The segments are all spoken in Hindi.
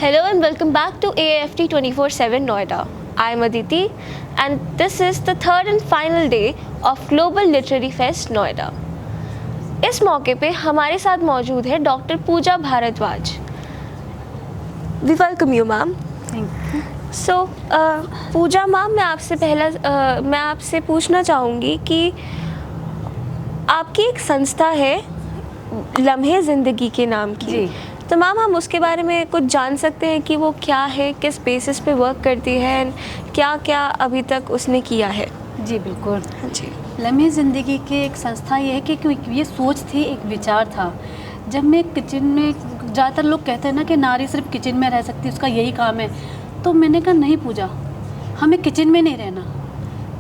Hello and welcome back to AAFT 24/7 Noida. I am Aditi and this is the third and final day of Global Literary Fest Noida. इस मौके पे हमारे साथ मौजूद है doctor Pooja Bharadwaj. We welcome you, ma'am. Thank you. So, Pooja ma'am, मैं आपसे पूछना चाहूँगी कि आपकी एक संस्था है लम्हे ज़िंदगी के नाम की. जी। तो मैम, हम उसके बारे में कुछ जान सकते हैं कि वो क्या है, किस बेसिस पे वर्क करती है एंड क्या क्या अभी तक उसने किया है? जी बिल्कुल। जी. लम्हे ज़िंदगी की एक संस्था ये है कि ये सोच थी, एक विचार था। जब मैं किचन में, ज़्यादातर लोग कहते हैं ना कि नारी सिर्फ किचन में रह सकती है, उसका यही काम है। तो मैंने कहा नहीं पूजा, हमें किचन में नहीं रहना।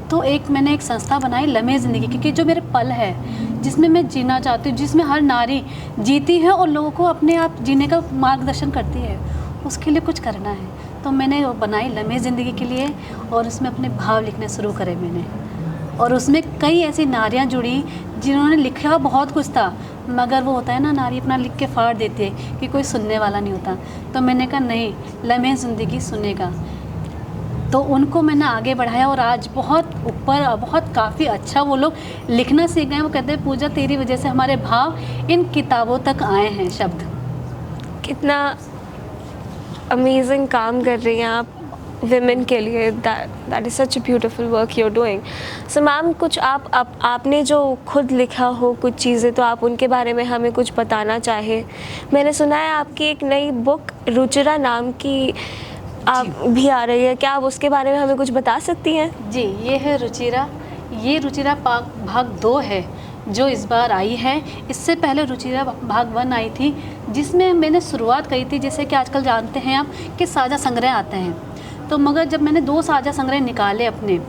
तो मैंने एक संस्था बनाई लम्हे ज़िंदगी की, कि जो मेरे पल है, जिसमें मैं जीना चाहती हूँ, जिसमें हर नारी जीती है और लोगों को अपने आप जीने का मार्गदर्शन करती है, उसके लिए कुछ करना है। तो मैंने वो बनाई लम्हे ज़िंदगी के लिए और उसमें अपने भाव लिखने शुरू करे मैंने। और उसमें कई ऐसी नारियाँ जुड़ी जिन्होंने लिखा बहुत कुछ था, मगर वो होता है ना, नारी अपना लिख के फाड़ देती है कि कोई सुनने वाला नहीं होता। तो मैंने कहा नहीं, लम्हे ज़िंदगी सुनेगा। तो उनको मैंने आगे बढ़ाया और आज बहुत ऊपर, बहुत काफ़ी अच्छा वो लोग लिखना सीख गए हैं। वो कहते हैं पूजा तेरी वजह से हमारे भाव इन किताबों तक आए हैं, शब्द। कितना अमेजिंग काम कर रही हैं आप विमेन के लिए. That is such a beautiful work you are doing. So ma'am, कुछ आपने जो खुद लिखा हो कुछ चीज़ें, तो आप उनके बारे में हमें कुछ बताना चाहे. मैंने सुना है आपकी एक नई बुक रुचिरा नाम की आप भी आ रही है, क्या आप उसके बारे में हमें कुछ बता सकती हैं? जी, ये है रुचिरा. ये रुचिरा भाग 2 है जो इस बार आई है। इससे पहले रुचिरा भाग 1 आई थी, जिसमें मैंने शुरुआत करी थी, जैसे कि आजकल जानते हैं आप कि साझा संग्रह आते हैं। तो मगर जब मैंने 2 साझा संग्रह निकाले अपने,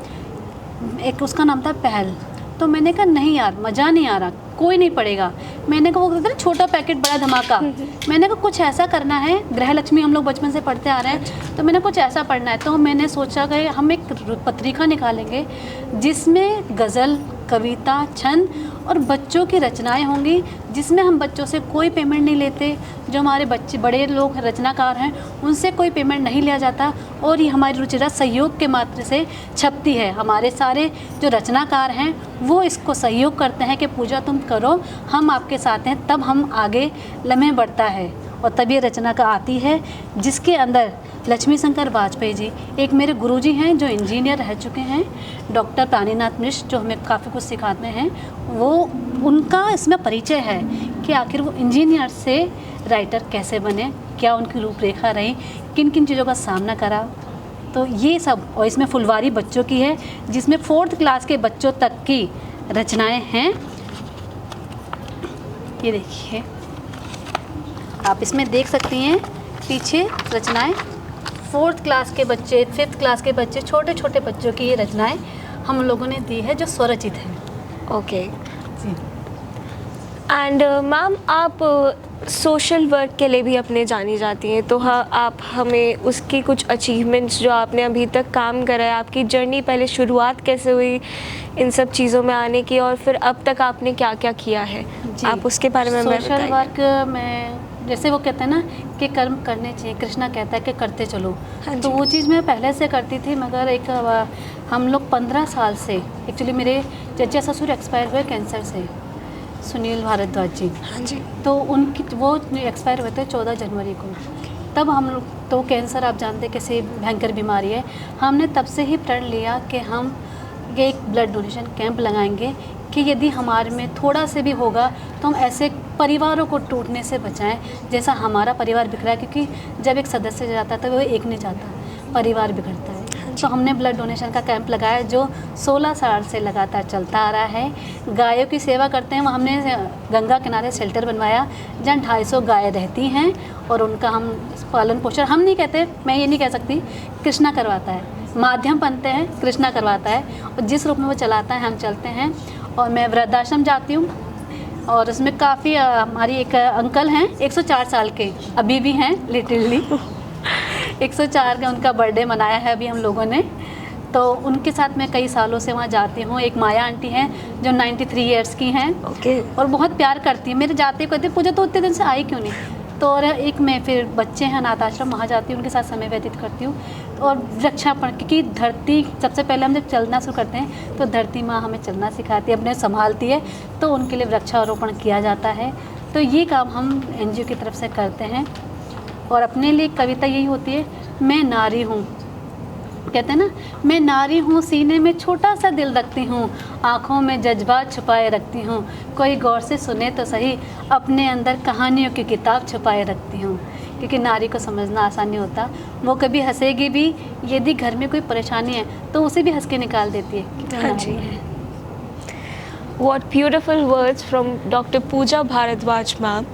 एक उसका नाम था पहल, तो मैंने कहा नहीं यार, मज़ा नहीं आ रहा, कोई नहीं पड़ेगा। मैंने कहा वो कहते हैं छोटा पैकेट बड़ा धमाका, मैंने कहा कुछ ऐसा करना है। गृह लक्ष्मी हम लोग बचपन से पढ़ते आ रहे हैं, तो मैंने कुछ ऐसा पढ़ना है। तो मैंने सोचा कि हम एक पत्रिका निकालेंगे जिसमें गज़ल, कविता, छंद और बच्चों की रचनाएं होंगी, जिसमें हम बच्चों से कोई पेमेंट नहीं लेते। जो हमारे बच्चे, बड़े लोग रचनाकार हैं, उनसे कोई पेमेंट नहीं लिया जाता और ये हमारी रुचिरा सहयोग के मात्र से छपती है। हमारे सारे जो रचनाकार हैं वो इसको सहयोग करते हैं कि पूजा तुम करो, हम आपके साथ हैं, तब हम आगे लम्हे बढ़ता है और तब ये रचना का आती है, जिसके अंदर लक्ष्मी शंकर वाजपेयी जी, एक मेरे गुरुजी हैं जो इंजीनियर रह चुके हैं, डॉक्टर प्राणीनाथ मिश्र, जो हमें काफ़ी कुछ सिखाते हैं, वो उनका इसमें परिचय है कि आखिर वो इंजीनियर से राइटर कैसे बने, क्या उनकी रूपरेखा रही, किन किन चीज़ों का सामना करा। तो ये सब, और इसमें फुलवारी बच्चों की है, जिसमें 4th क्लास के बच्चों तक की रचनाएँ हैं। ये देखिए, आप इसमें देख सकती हैं पीछे रचनाएं। 4th क्लास के बच्चे, 5th क्लास के बच्चे, छोटे छोटे बच्चों की ये रचनाएं हम लोगों ने दी है, जो स्वरचित है। ओके. जी। एंड मैम, आप सोशल वर्क के लिए भी अपने जानी जाती हैं, तो हाँ, आप हमें उसकी कुछ अचीवमेंट्स जो आपने अभी तक काम करा है, आपकी जर्नी, पहले शुरुआत कैसे हुई इन सब चीज़ों में आने की, और फिर अब तक आपने क्या क्या किया है, आप उसके बारे में हमें सोशल बताइए. वर्क में, जैसे वो कहते हैं ना कि कर्म करने चाहिए, कृष्णा कहता है कि करते चलो। हाँ तो जी. वो चीज़ मैं पहले से करती थी, मगर हम लोग 15 साल से, एक्चुअली मेरे चचा ससुर एक्सपायर हुए कैंसर से, सुनील भारद्वाज जी। हाँ जी. तो वो एक्सपायर हुए थे 14 जनवरी को। तब हम लोग, तो कैंसर आप जानते कैसे भयंकर बीमारी है, हमने तब से ही प्रण लिया कि हम ये एक ब्लड डोनेशन कैंप लगाएंगे, कि यदि हमारे में थोड़ा से भी होगा तो हम ऐसे परिवारों को टूटने से बचाएं जैसा हमारा परिवार बिखरा है। क्योंकि जब एक सदस्य जाता है तो वो एक नहीं जाता, परिवार बिगड़ता है। तो हमने ब्लड डोनेशन का कैंप लगाया, जो 16 साल से लगातार चलता आ रहा है। गायों की सेवा करते हैं, वहाँ हमने गंगा किनारे शेल्टर बनवाया जहाँ 250 गायें रहती हैं, और उनका हम पालन पोषण, हम नहीं कहते, मैं ये नहीं कह सकती, कृष्णा करवाता है, माध्यम बनते हैं, कृष्णा करवाता है, और जिस रूप में वो चलाता है हम चलते हैं। और मैं वृद्धाश्रम जाती हूँ, और उसमें काफ़ी हमारी एक अंकल हैं 104 साल के, अभी भी हैं लिटरली 104 का उनका बर्थडे मनाया है अभी हम लोगों ने। तो उनके साथ मैं कई सालों से वहाँ जाती हूँ। एक माया आंटी हैं जो 93 ईयर्स की हैं, ओके. और बहुत प्यार करती है। मेरे जाते कहते पूजा तो उतने दिन से आई क्यों नहीं, तो और एक मैं फिर बच्चे हैं अनाथ आश्रम, वहाँ जाती हूँ, उनके साथ समय व्यतीत करती हूँ। और वृक्षारोपण, क्योंकि धरती सबसे पहले हम जब चलना शुरू करते हैं तो धरती माँ हमें चलना सिखाती है, अपने संभालती है, तो उनके लिए वृक्षारोपण किया जाता है। तो ये काम हम NGO की तरफ से करते हैं। और अपने लिए कविता यही होती है, मैं नारी हूँ, कहते हैं ना, मैं नारी हूँ, सीने में छोटा सा दिल रखती हूँ, आँखों में जज्बात छुपाए रखती हूँ, कोई गौर से सुने तो सही, अपने अंदर कहानियों की किताब छुपाए रखती हूँ। क्योंकि नारी को समझना आसान नहीं होता, वो कभी हंसेगी भी, यदि घर में कोई परेशानी है तो उसे भी हंस के निकाल देती है कि हाँ नारी जी। है। What beautiful words from Dr. Pooja Bharadwaj ma'am.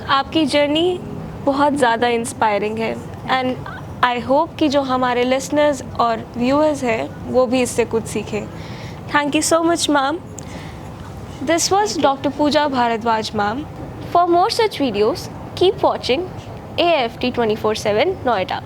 आपकी जर्नी बहुत ज़्यादा इंस्पायरिंग है एंड आई होप कि जो हमारे लिसनर्स और व्यूअर्स हैं वो भी इससे कुछ सीखें। Thank you so much ma'am. This was doctor Pooja Bharadwaj ma'am. For more such videos keep watching AFT 24/7 Noida.